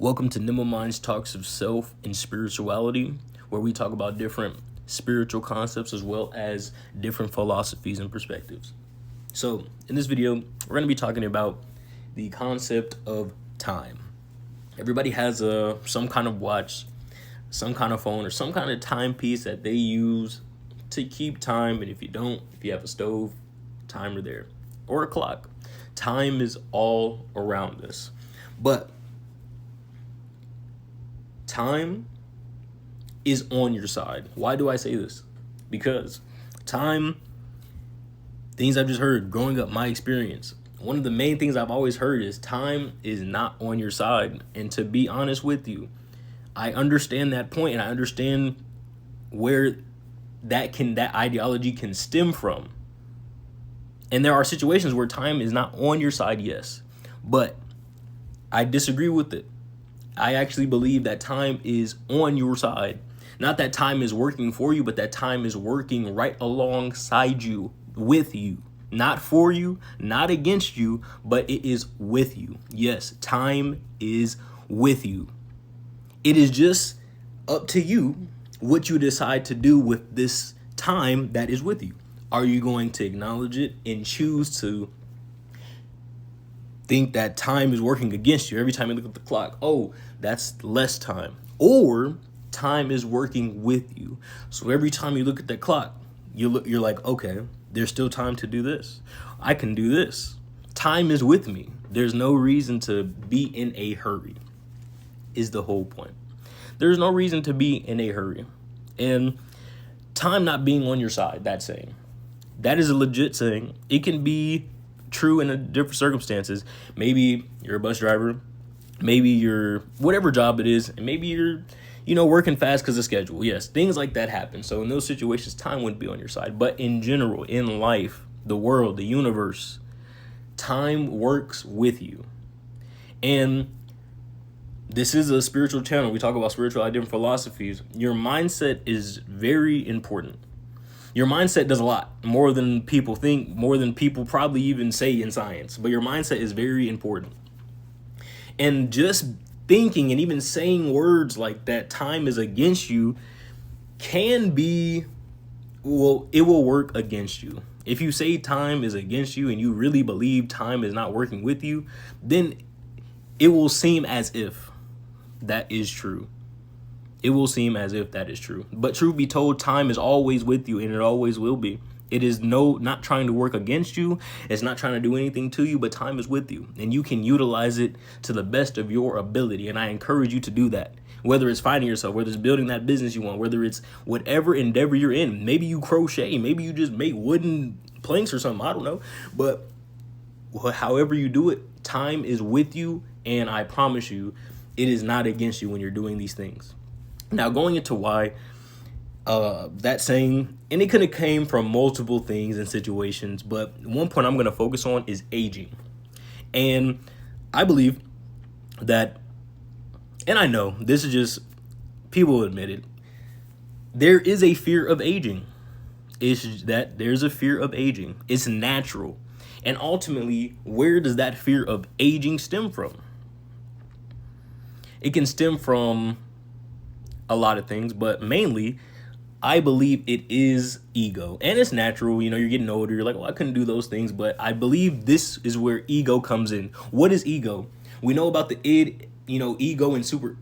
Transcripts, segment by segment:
Welcome to Nimble Minds Talks of Self and Spirituality, where we talk about different spiritual concepts as well as different philosophies and perspectives. So, in this video, we're going to be talking about the concept of time. Everybody has some kind of watch, some kind of phone, or some kind of timepiece that they use to keep time. And if you don't, if you have a stove, timer there, or a clock, time is all around us. But time is on your side. Why do I say this? Because time, things I've just heard growing up, my experience, one of the main things I've always heard is time is not on your side. And to be honest with you, I understand that point, and I understand where that ideology can stem from. And there are situations where time is not on your side, yes, but I disagree with it. I actually believe that time is on your side. Not that time is working for you, but that time is working right alongside you, with you. Not for you, not against you, but it is with you. Yes, time is with you. It is just up to you what you decide to do with this time that is with you. Are you going to acknowledge it and choose to think that time is working against you every time you look at the clock? Oh, that's less time. Or time is working with you. So every time you look at that clock, you're like, okay, there's still time to do this. I can do this. Time is with me. There's no reason to be in a hurry, is the whole point. There's no reason to be in a hurry. And time not being on your side, that saying, that is a legit saying. It can be true in different circumstances. Maybe you're a bus driver, maybe you're whatever job it is, and maybe you're working fast because of schedule. Yes, things like that happen. So in those situations, time wouldn't be on your side. But in general, in life, the world, the universe, time works with you. And this is a spiritual channel. We talk about spirituality, different philosophies. Your mindset is very important. Your mindset does a lot, more than people think, more than people probably even say in science. But your mindset is very important. And just thinking and even saying words like that time is against you can be, well, it will work against you. If you say time is against you and you really believe time is not working with you, then it will seem as if that is true. It will seem as if that is true. But truth be told, time is always with you, and it always will be. It is not trying to work against you. It's not trying to do anything to you, but time is with you. And you can utilize it to the best of your ability. And I encourage you to do that. Whether it's finding yourself, whether it's building that business you want, whether it's whatever endeavor you're in. Maybe you crochet. Maybe you just make wooden planks or something. I don't know. But however you do it, time is with you. And I promise you, it is not against you when you're doing these things. Now, going into why that saying, and it could have came from multiple things and situations, but one point I'm going to focus on is aging. And I believe that, and I know this is just, people admit it, there is a fear of aging. It's that there's a fear of aging. It's natural. And ultimately, where does that fear of aging stem from? It can stem from a lot of things, but mainly I believe it is ego. And it's natural. You're getting older, you're like, well, I couldn't do those things. But I believe this is where ego comes in. What is ego? We know about the id, ego and super.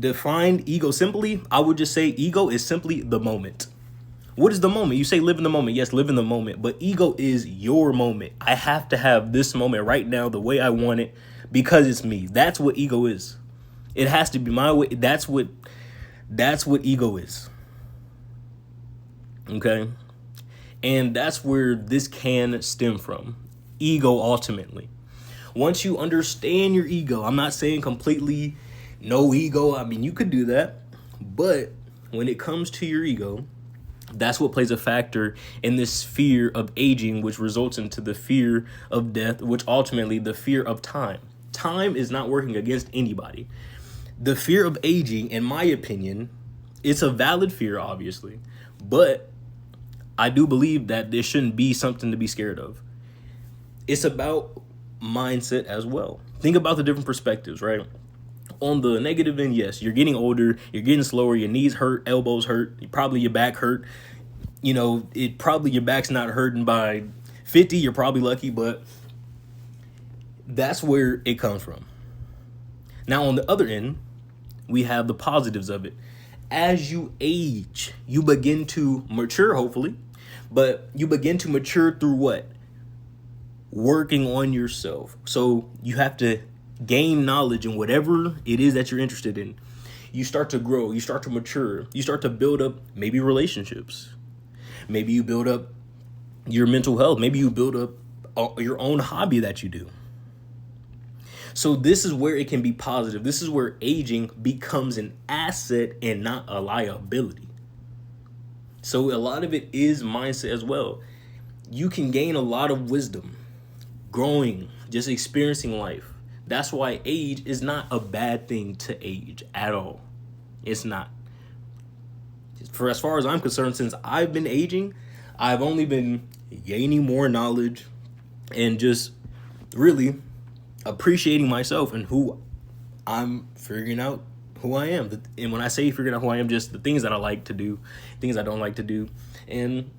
Defined ego simply, I would just say ego is simply the moment. What is the moment? You say live in the moment. Yes, live in the moment. But ego is your moment. I have to have this moment right now the way I want it because it's me. That's what ego is. It has to be my way. That's what ego is. Okay? And that's where this can stem from. Ego, ultimately. Once you understand your ego, I'm not saying completely no ego. I mean, you could do that. But when it comes to your ego, that's what plays a factor in this fear of aging, which results into the fear of death, which ultimately the fear of time. Time is not working against anybody. The fear of aging, in my opinion, it's a valid fear, obviously, but I do believe that this shouldn't be something to be scared of. It's about mindset as well. Think about the different perspectives, right? on the negative end, yes, you're getting older, you're getting slower, your knees hurt, elbows hurt, probably your back hurt. You know, it probably your back's not hurting by 50, you're probably lucky, but that's where it comes from. Now, on the other end, we have the positives of it. As you age, you begin to mature, hopefully, but you begin to mature through what? Working on yourself. So you have to gain knowledge in whatever it is that you're interested in. You start to grow, you start to mature, you start to build up maybe relationships. Maybe you build up your mental health. Maybe you build up your own hobby that you do. So this is where it can be positive. This is where aging becomes an asset and not a liability. So a lot of it is mindset as well. You can gain a lot of wisdom, growing, just experiencing life. That's why age is not a bad thing to age at all. It's not. For as far as I'm concerned, since I've been aging, I've only been gaining more knowledge and just really appreciating myself and who I'm figuring out who I am. And when I say figuring out who I am, just the things that I like to do, things I don't like to do, and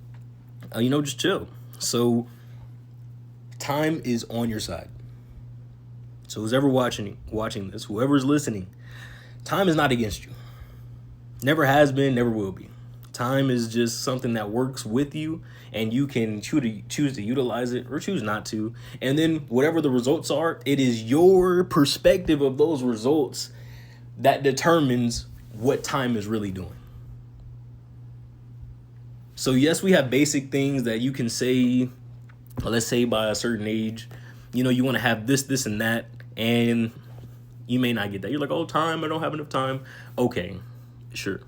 just chill. So time is on your side. So who's ever watching this, whoever's listening, time is not against you. Never has been, never will be. Time is just something that works with you, and you can choose to utilize it or choose not to. And then whatever the results are, it is your perspective of those results that determines what time is really doing. So yes, we have basic things that you can say, let's say by a certain age, you want to have this, and that, and you may not get that. You're like, oh, time, I don't have enough time. Okay, sure.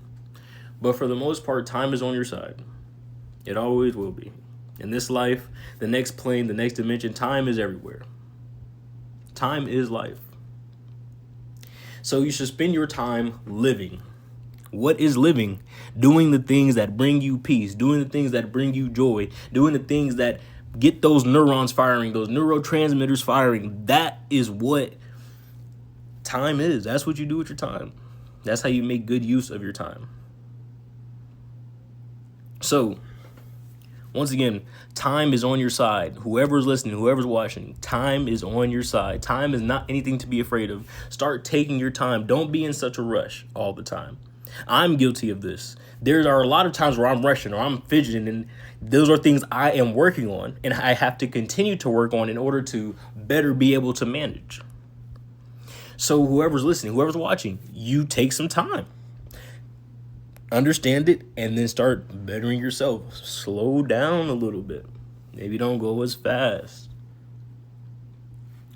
But for the most part, time is on your side. It always will be. In this life, the next plane, the next dimension, time is everywhere. Time is life. So you should spend your time living. What is living? Doing the things that bring you peace, doing the things that bring you joy, doing the things that get those neurons firing, those neurotransmitters firing. That is what time is. That's what you do with your time. That's how you make good use of your time. So, once again, time is on your side. Whoever's listening, whoever's watching, time is on your side. Time is not anything to be afraid of. Start taking your time. Don't be in such a rush all the time. I'm guilty of this. There are a lot of times where I'm rushing or I'm fidgeting, and those are things I am working on and I have to continue to work on in order to better be able to manage. So whoever's listening, whoever's watching, you take some time. Understand it, and then start bettering yourself. Slow down a little bit. Maybe don't go as fast.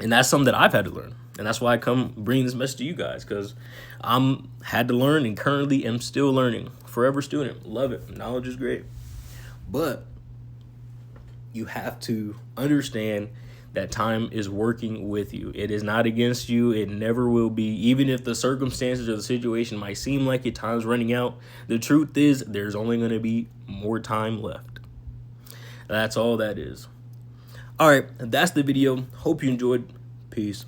And that's something that I've had to learn. And that's why I come bring this message to you guys, because I'm had to learn and currently am still learning. Forever student. Love it. Knowledge is great. But you have to understand that time is working with you. It is not against you. It never will be. Even if the circumstances or the situation might seem like it, time's running out, the truth is there's only going to be more time left. That's all that is. All right, that's the video. Hope you enjoyed. Peace.